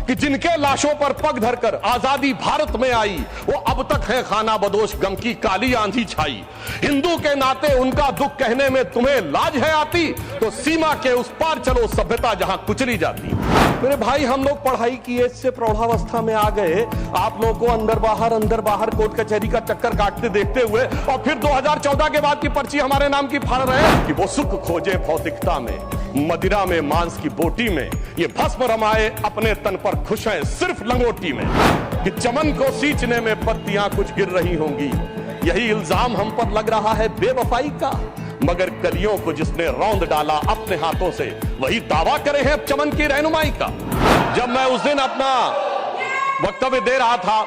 कि जिनके लाशों पर पग धरकर आजादी भारत में आई, वो अब तक है खाना बदोश, गम की काली आंधी छाई। हिंदू के नाते उनका दुख कहने में तुम्हें लाज है आती, तो सीमा के उस पार चलो सभ्यता जहां कुचली जाती। मेरे भाई, हम लोग पढ़ाई की एज से प्रौढ़ावस्था में आ गए, आप लोगों को अंदर बाहर कोर्ट कचहरी का चक्कर काटते देखते हुए, और फिर 2014 के बाद की पर्ची हमारे नाम की फाड़ रहे हैं कि वो सुख खोजे भौतिकता में, मदिरा में, मांस की बोटी में, ये भस्म रमाए अपने तन पर खुश हैं सिर्फ लंगोटी में, कि चमन को सींचने में पत्तियां कुछ गिर रही होंगी। यही इल्जाम हम पर लग रहा है बेवफाई का, मगर कलियों को जिसने रौंद डाला अपने हाथों से, वही दावा करे हैं अब चमन की रहनुमाई का। जब मैं उस दिन अपना वक्तव्य दे रहा था,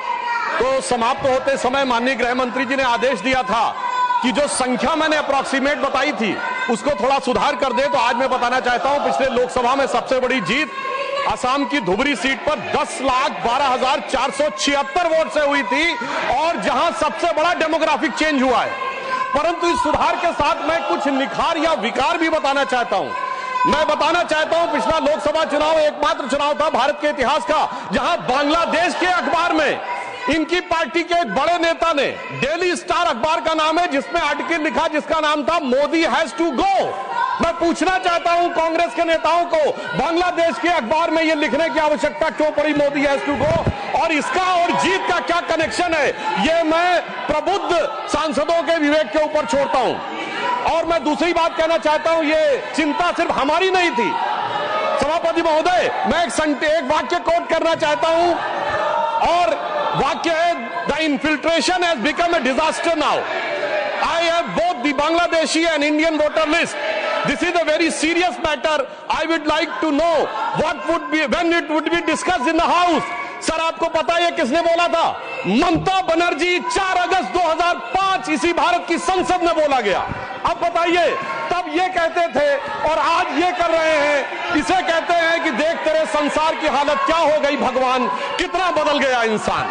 तो समाप्त होते समय माननीय गृह मंत्री जी ने आदेश दिया था कि जो संख्या मैंने अप्रॉक्सीमेट बताई थी उसको थोड़ा सुधार कर दे। तो आज मैं बताना चाहता हूं, पिछले लोकसभा में सबसे बड़ी जीत असम की धुबरी सीट पर 10,12,476 वोट से हुई थी, और जहां सबसे बड़ा डेमोग्राफिक चेंज हुआ है। परंतु इस सुधार के साथ मैं कुछ निखार या विकार भी बताना चाहता हूं। मैं बताना चाहता हूं, पिछला लोकसभा चुनाव एकमात्र चुनाव था भारत के इतिहास का जहां बांग्लादेश के अखबार में इनकी पार्टी के एक बड़े नेता ने, डेली स्टार अखबार का नाम है, जिसमें आर्टिकल लिखा जिसका नाम था मोदी हैज टू गो। मैं पूछना चाहता हूं कांग्रेस के नेताओं को, बांग्लादेश के अखबार में यह लिखने की आवश्यकता क्यों पड़ी मोदी हैज टू गो, और इसका और जीत का क्या कनेक्शन है, यह मैं प्रबुद्ध सांसदों के विवेक के ऊपर छोड़ता हूं। और मैं दूसरी बात कहना चाहता हूं, यह चिंता सिर्फ हमारी नहीं थी सभापति महोदय। मैं एक वाक्य कोट करना चाहता हूं, और वाक्य है, the infiltration has become a disaster now. I have both the Bangladeshi and Indian voter list. This is a very serious matter. I would like to know when it would be discussed in the House. Sir, आपको पता है किसने बोला था? ममता बनर्जी 4 अगस्त 2005 इसी भारत की संसद में बोला गया। अब बताइए, तब ये कहते थे और आज ये कर रहे हैं। इसे कहते हैं कि देख तेरे संसार की हालत क्या हो गई भगवान, कितना बदल गया इंसान।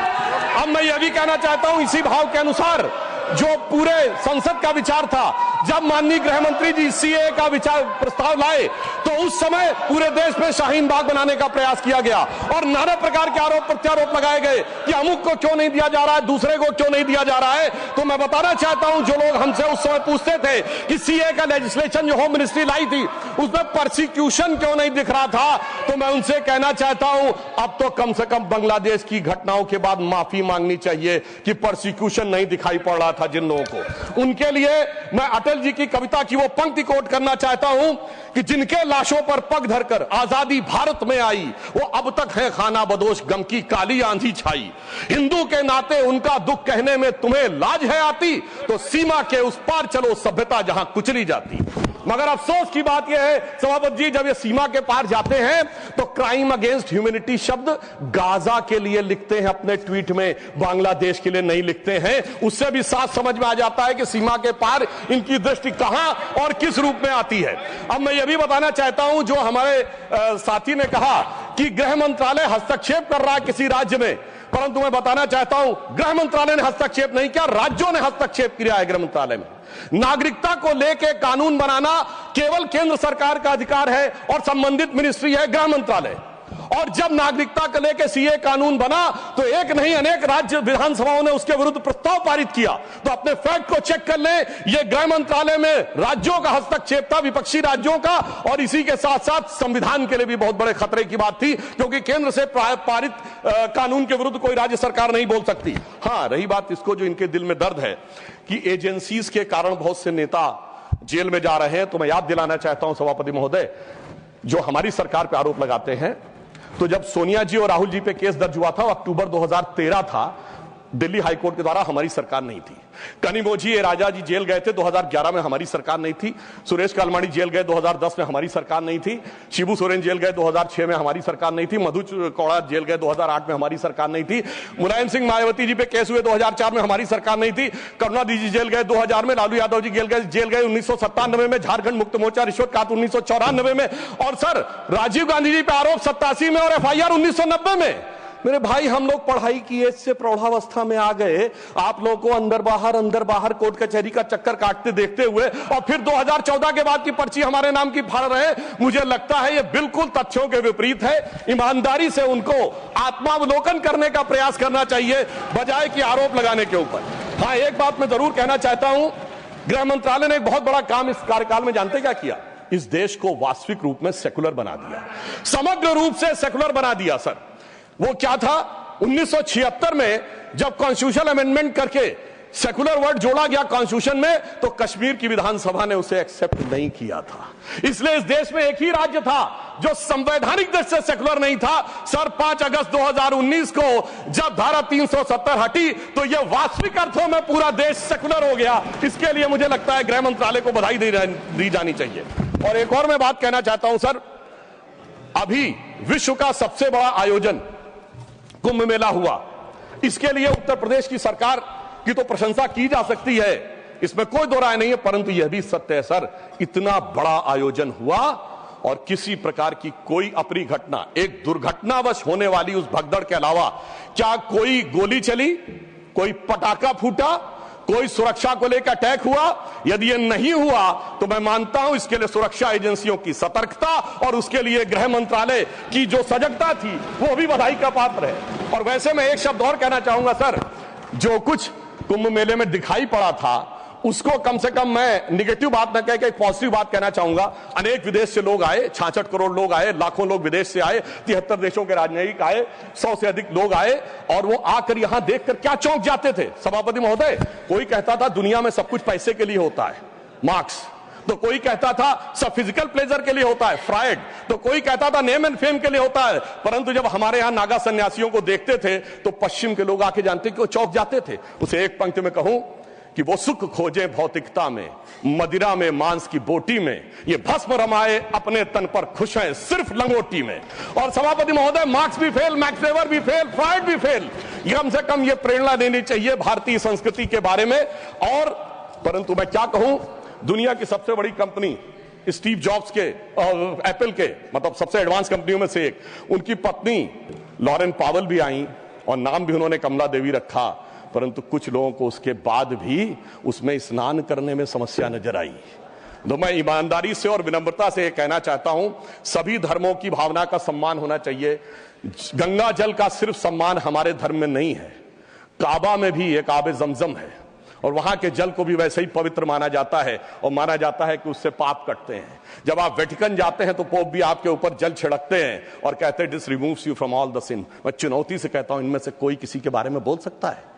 अब मैं ये भी कहना चाहता हूं, इसी भाव के अनुसार जो पूरे संसद का विचार था, जब माननीय गृह मंत्री जी सीए का विचार प्रस्ताव लाए, तो उस समय पूरे देश में शाहीन बाग बनाने का प्रयास किया गया और नाना प्रकार के आरोप प्रत्यारोप लगाए गए कि अमुक को क्यों नहीं दिया जा रहा है, दूसरे को क्यों नहीं दिया जा रहा है। तो मैं बताना चाहता हूं, जो लोग हमसे उस समय पूछते थे कि सीए का लेजिस्लेशन जो होम मिनिस्ट्री लाई थी उसमें परसिक्यूशन क्यों नहीं दिख रहा था, तो मैं उनसे कहना चाहता हूं, अब तो कम से कम बांग्लादेश की घटनाओं के बाद माफी मांगनी चाहिए कि परसिक्यूशन नहीं दिखाई पड़ रहा था जिन लोगों को। उनके लिए मैं अटल जी की कविता की वो पंक्ति कोट करना चाहता हूं कि जिनके लाशों पर पग धरकर आजादी भारत में आई, वो अब तक है खाना बदोश, गम की काली आंधी छाई। हिंदू के नाते उनका दुख कहने में तुम्हें लाज है आती, तो सीमा के उस पार चलो सभ्यता जहां कुचली जाती। मगर अफसोस की बात यह है सभापति जी, जब ये सीमा के पार जाते हैं तो क्राइम अगेंस्ट ह्यूमैनिटी शब्द गाजा के लिए लिखते हैं अपने ट्वीट में, बांग्लादेश के लिए नहीं लिखते हैं। उससे भी साफ समझ में आ जाता है कि सीमा के पार इनकी दृष्टि कहां और किस रूप में आती है। अब मैं यह भी बताना चाहता हूं, जो हमारे साथी ने कहा कि गृह मंत्रालय हस्तक्षेप कर रहा है किसी राज्य में, परंतु मैं बताना चाहता हूं गृह मंत्रालय ने हस्तक्षेप नहीं किया, राज्यों ने हस्तक्षेप किया है। गृह मंत्रालय में नागरिकता को लेकर कानून बनाना केवल केंद्र सरकार का अधिकार है और संबंधित मिनिस्ट्री है गृह मंत्रालय। और जब नागरिकता को लेकर सीए कानून बना तो एक नहीं अनेक राज्य विधानसभाओं ने उसके विरुद्ध प्रस्ताव पारित किया। तो अपने फैक्ट को चेक कर लें, यह गृह मंत्रालय में राज्यों का हस्तक्षेप था, विपक्षी राज्यों का, और इसी के साथ साथ संविधान के लिए भी बहुत बड़े खतरे की बात थी, क्योंकि केंद्र से पारित कानून के विरुद्ध कोई राज्य सरकार नहीं बोल सकती। हाँ, रही बात इसको जो इनके दिल में दर्द है कि एजेंसीज के कारण बहुत से नेता जेल में जा रहे हैं, तो मैं याद दिलाना चाहता हूं सभापति महोदय, जो हमारी सरकार पर आरोप लगाते हैं, तो जब सोनिया जी और राहुल जी पे केस दर्ज हुआ था, अक्टूबर 2013 था, दिल्ली हाईकोर्ट के द्वारा हमारी सरकार नहीं थी। कनिमोझी ए राजा जी जेल गए थे 2011 में, हमारी सरकार नहीं थी। सुरेश कालमाड़ी जेल गए 2010 में, हमारी सरकार नहीं थी। शिबू सोरेन जेल गए 2006 में, हमारी सरकार नहीं थी। मधु कौड़ा जेल गए 2008 में, हमारी सरकार नहीं थी। मुलायम सिंह मायावती जी पे केस हुए 2004 में, हमारी सरकार नहीं थी। करुणानिधि जी जेल गए 2000 में, लालू यादव जी जेल गए 1997 में, झारखंड मुक्त मोर्चा रिश्वत काट 1994 में, और सर राजीव गांधी जी पे आरोप 87 में और FIR 1990 में। मेरे भाई, हम लोग पढ़ाई की एज से प्रौढ़ावस्था में आ गए, आप लोगों को अंदर बाहर कोर्ट कचहरी का चक्कर काटते देखते हुए और फिर 2014 के बाद की पर्ची हमारे नाम की फाड़ रहे हैं। मुझे लगता है यह बिल्कुल तथ्यों के विपरीत है। ईमानदारी से उनको आत्मावलोकन करने का प्रयास करना चाहिए बजाय कि आरोप लगाने के ऊपर। हाँ, एक बात मैं जरूर कहना चाहता हूं, गृह मंत्रालय ने एक बहुत बड़ा काम इस कार्यकाल में जानते क्या किया? इस देश को वास्तविक रूप में सेकुलर बना दिया, समग्र रूप से सेकुलर बना दिया। सर, वो क्या था? 1976 में जब कॉन्स्टिट्यूशन अमेंडमेंट करके सेकुलर वर्ड जोड़ा गया कॉन्स्टिट्यूशन में, तो कश्मीर की विधानसभा ने उसे एक्सेप्ट नहीं किया था। इसलिए इस देश में एक ही राज्य था जो संवैधानिक दृष्टि से सेकुलर नहीं था। सर, 5 अगस्त 2019 को जब धारा 370 हटी तो यह वास्तविक अर्थों में पूरा देश सेकुलर हो गया। इसके लिए मुझे लगता है गृह मंत्रालय को बधाई दी जानी चाहिए। और एक और मैं बात कहना चाहता हूं सर, अभी विश्व का सबसे बड़ा आयोजन कुंभ मेला हुआ। इसके लिए उत्तर प्रदेश की सरकार की तो प्रशंसा की जा सकती है, इसमें कोई दो राय नहीं है, परंतु यह भी सत्य है सर, इतना बड़ा आयोजन हुआ और किसी प्रकार की कोई अप्रिय घटना, एक दुर्घटनावश होने वाली उस भगदड़ के अलावा क्या कोई गोली चली, कोई पटाखा फूटा, कोई सुरक्षा को लेकर अटैक हुआ? यदि यह नहीं हुआ तो मैं मानता हूं इसके लिए सुरक्षा एजेंसियों की सतर्कता और उसके लिए गृह मंत्रालय की जो सजगता थी वो भी बधाई का पात्र है। और वैसे मैं एक शब्द और कहना चाहूंगा सर, जो कुछ कुंभ मेले में दिखाई पड़ा था उसको कम से कम मैं निगेटिव बात न कह के एक पॉजिटिव बात कहना चाहूंगा। अनेक विदेश से लोग आए, 66 करोड़ लोग आए, लाखों लोग विदेश से आए, 73 देशों के राजनयिक आए, 100 से अधिक लोग आए और वो आकर यहां देखकर क्या चौंक जाते थे सभापति महोदय। कोई कहता था दुनिया में सब कुछ पैसे के लिए होता है, मार्क्स, तो कोई कहता था सब फिजिकल प्लेजर के लिए होता है, फ्रायड, तो कोई कहता था नेम एंड फेम के लिए होता है। परंतु जब हमारे यहां नागा सन्यासियों को देखते थे तो पश्चिम के लोग आके जानते कि वो चौंक जाते थे। उसे एक पंक्ति में कहूं कि वो सुख खोजे भौतिकता में, मदिरा में मांस की बोटी में, ये भस्म रमाए अपने तन पर खुश हैं सिर्फ लंगोटी में। और सभापति महोदय, मार्क्स भी फेल, मैक्स वेबर भी फेल, फ्रायड भी फेल। कम से कम ये प्रेरणा देनी चाहिए भारतीय संस्कृति के बारे में। और परंतु मैं क्या कहूं, दुनिया की सबसे बड़ी कंपनी स्टीव जॉब्स के एप्पल के, मतलब सबसे एडवांस कंपनियों में से एक, उनकी पत्नी लॉरेन पावेल भी आई और नाम भी उन्होंने कमला देवी रखा। परंतु कुछ लोगों को उसके बाद भी उसमें स्नान करने में समस्या नजर आई। तो मैं ईमानदारी से और विनम्रता से कहना चाहता हूं, सभी धर्मों की भावना का सम्मान होना चाहिए। गंगा जल का सिर्फ सम्मान हमारे धर्म में नहीं है, काबा में भी एक आबे जमजम है और वहां के जल को भी वैसे ही पवित्र माना जाता है और माना जाता है कि उससे पाप कटते हैं। जब आप वेटिकन जाते हैं तो पोप भी आपके ऊपर जल छिड़कते हैं और कहते हैं this removes you from all the sin. मैं चुनौती से कहता हूं, इनमें से कोई किसी के बारे में बोल सकता है?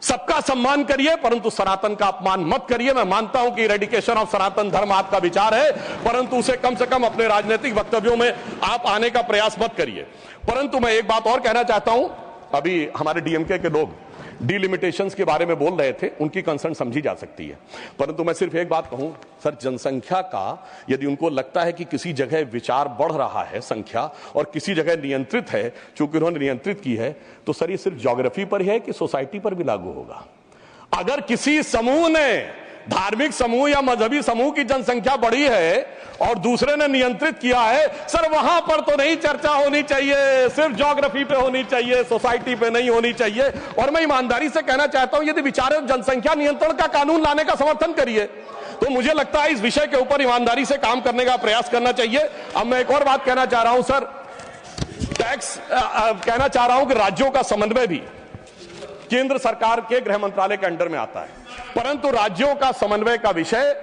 सबका सम्मान करिए परंतु सनातन का अपमान मत करिए। मैं मानता हूं कि इरेडिकेशन ऑफ सनातन धर्म आपका विचार है, परंतु उसे कम से कम अपने राजनीतिक वक्तव्यों में आप आने का प्रयास मत करिए। परंतु मैं एक बात और कहना चाहता हूं, अभी हमारे डीएमके के लोग डिलिमिटेशंस के बारे में बोल रहे थे, उनकी कंसर्न समझी जा सकती है, परंतु मैं सिर्फ एक बात कहूं सर, जनसंख्या का यदि उनको लगता है कि किसी जगह विचार बढ़ रहा है संख्या और किसी जगह नियंत्रित है, चूंकि उन्होंने नियंत्रित की है, तो सर ये सिर्फ ज्योग्राफी पर ही है कि सोसाइटी पर भी लागू होगा। अगर किसी समूह ने, धार्मिक समूह या मजहबी समूह की जनसंख्या बढ़ी है और दूसरे ने नियंत्रित किया है, सर वहां पर तो नहीं चर्चा होनी चाहिए, सिर्फ ज्योग्राफी पे होनी चाहिए, सोसाइटी पे नहीं होनी चाहिए। और मैं ईमानदारी से कहना चाहता हूं, यदि विचार जनसंख्या नियंत्रण का कानून लाने का समर्थन करिए, तो मुझे लगता है इस विषय के ऊपर ईमानदारी से काम करने का प्रयास करना चाहिए। अब मैं एक और बात कहना चाह रहा हूं सर, टैक्स कहना चाह रहा हूं कि राज्यों का समन्वय भी केंद्र सरकार के गृह मंत्रालय के अंडर में आता है, परंतु राज्यों का समन्वय का विषय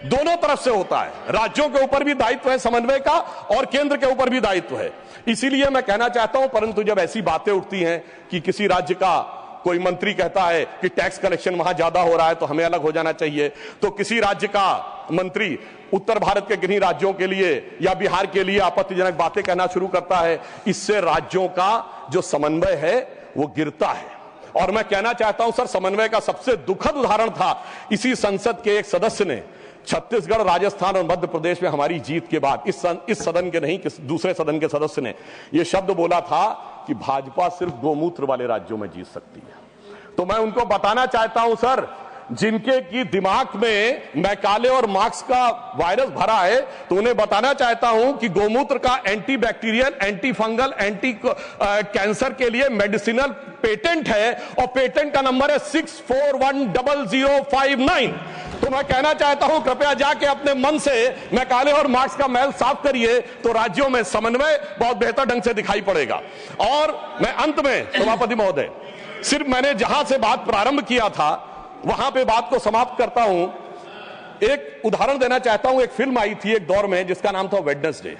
दोनों तरफ से होता है। राज्यों के ऊपर भी दायित्व है समन्वय का और केंद्र के ऊपर भी दायित्व है। इसीलिए मैं कहना चाहता हूं, परंतु जब ऐसी बातें उठती हैं कि किसी राज्य का कोई मंत्री कहता है कि टैक्स कलेक्शन वहां ज्यादा हो रहा है तो हमें अलग हो जाना चाहिए, तो किसी राज्य का मंत्री उत्तर भारत के किन्हीं राज्यों के लिए या बिहार के लिए आपत्तिजनक बातें कहना शुरू करता है, इससे राज्यों का जो समन्वय है वो गिरता है। और मैं कहना चाहता हूं सर, समन्वय का सबसे दुखद उदाहरण था इसी संसद के एक सदस्य ने छत्तीसगढ़, राजस्थान और मध्य प्रदेश में हमारी जीत के बाद इस सदन के नहीं, दूसरे सदन के सदस्य ने यह शब्द बोला था कि भाजपा सिर्फ गोमूत्र वाले राज्यों में जीत सकती है। तो मैं उनको बताना चाहता हूं सर जिनके की दिमाग में मैकाले और मार्क्स का वायरस भरा है, तो उन्हें बताना चाहता हूं कि गोमूत्र का anti bacterial, anti fungal, anti cancer के लिए मेडिसिनल पेटेंट है और पेटेंट का नंबर है 64100059। तो मैं कहना चाहता हूं कृपया जाके अपने मन से मैकाले और मार्क्स का मैल साफ करिए, तो राज्यों में समन्वय बहुत बेहतर ढंग से दिखाई पड़ेगा। और मैं अंत में सभापति महोदय, सिर्फ मैंने जहां से बात प्रारंभ किया था वहां पे बात को समाप्त करता हूं। एक उदाहरण देना चाहता हूं। एक फिल्म आई थी एक दौर में जिसका नाम था वेडनेसडे,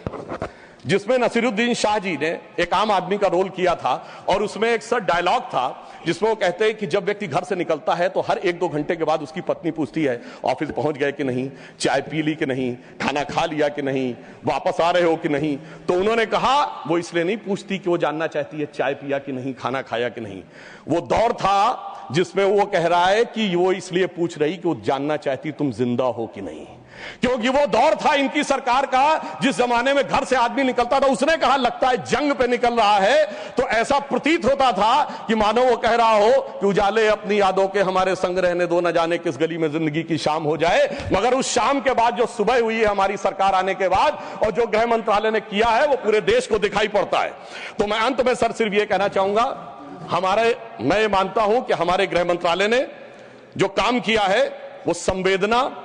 जिसमें नसीरुद्दीन शाह जी ने एक आम आदमी का रोल किया था और उसमें एक सर डायलॉग था जिसमें वो कहते हैं कि जब व्यक्ति घर से निकलता है तो हर 1-2 घंटे के बाद उसकी पत्नी पूछती है ऑफिस पहुंच गए कि नहीं, चाय पी ली कि नहीं, खाना खा लिया कि नहीं, वापस आ रहे हो कि नहीं। तो उन्होंने कहा वो इसलिए नहीं पूछती कि वो जानना चाहती है चाय पिया कि नहीं, खाना खाया कि नहीं। वो दौर था जिसमें वो कह रहा है कि वो इसलिए पूछ रही कि वो जानना चाहती तुम जिंदा हो कि नहीं, क्योंकि वो दौर था इनकी सरकार का जिस जमाने में घर से आदमी निकलता था, उसने कहा लगता है जंग पे निकल रहा है। तो ऐसा प्रतीत होता था कि मानो वो कह रहा हो कि उजाले अपनी यादों के हमारे संग रहने दो, न जाने किस गली में जिंदगी की शाम हो जाए। मगर उस शाम के बाद जो सुबह हुई है हमारी सरकार आने के बाद और जो गृह मंत्रालय ने किया है वो पूरे देश को दिखाई पड़ता है। तो मैं अंत में सर सिर्फ ये कहना चाहूंगा, मैं ये मानता हूं कि हमारे गृह मंत्रालय ने जो काम किया है वो संवेदना,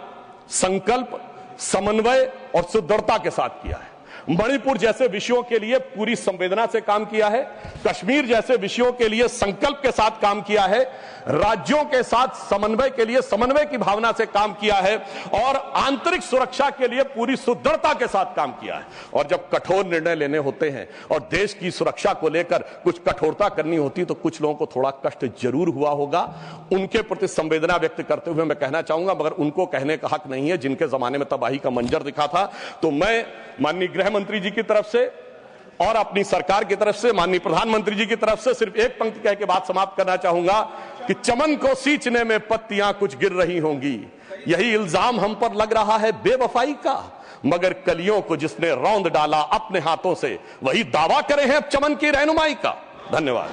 संकल्प, समन्वय और सुदृढ़ता के साथ किया है। मणिपुर जैसे विषयों के लिए पूरी संवेदना से काम किया है, कश्मीर जैसे विषयों के लिए संकल्प के साथ काम किया है, राज्यों के साथ समन्वय के लिए समन्वय की भावना से काम किया है और आंतरिक सुरक्षा के लिए पूरी सुदृढ़ता के साथ काम किया है। और जब कठोर निर्णय लेने होते हैं और देश की सुरक्षा को लेकर कुछ कठोरता करनी होती तो कुछ लोगों को थोड़ा कष्ट जरूर हुआ होगा। उनके प्रति संवेदना व्यक्त करते हुए मैं कहना चाहूंगा, मगर उनको कहने का हक नहीं है जिनके जमाने में तबाही का मंजर दिखा था। तो मैं माननीय गृह मंत्री जी की तरफ से और अपनी सरकार की तरफ से, माननीय प्रधानमंत्री जी की तरफ से सिर्फ एक पंक्ति कह के बात समाप्त करना चाहूंगा कि चमन को सींचने में पत्तियां कुछ गिर रही होंगी, यही इल्जाम हम पर लग रहा है बेवफाई का, मगर कलियों को जिसने रौंद डाला अपने हाथों से वही दावा करे हैं चमन की रहनुमाई का। धन्यवाद।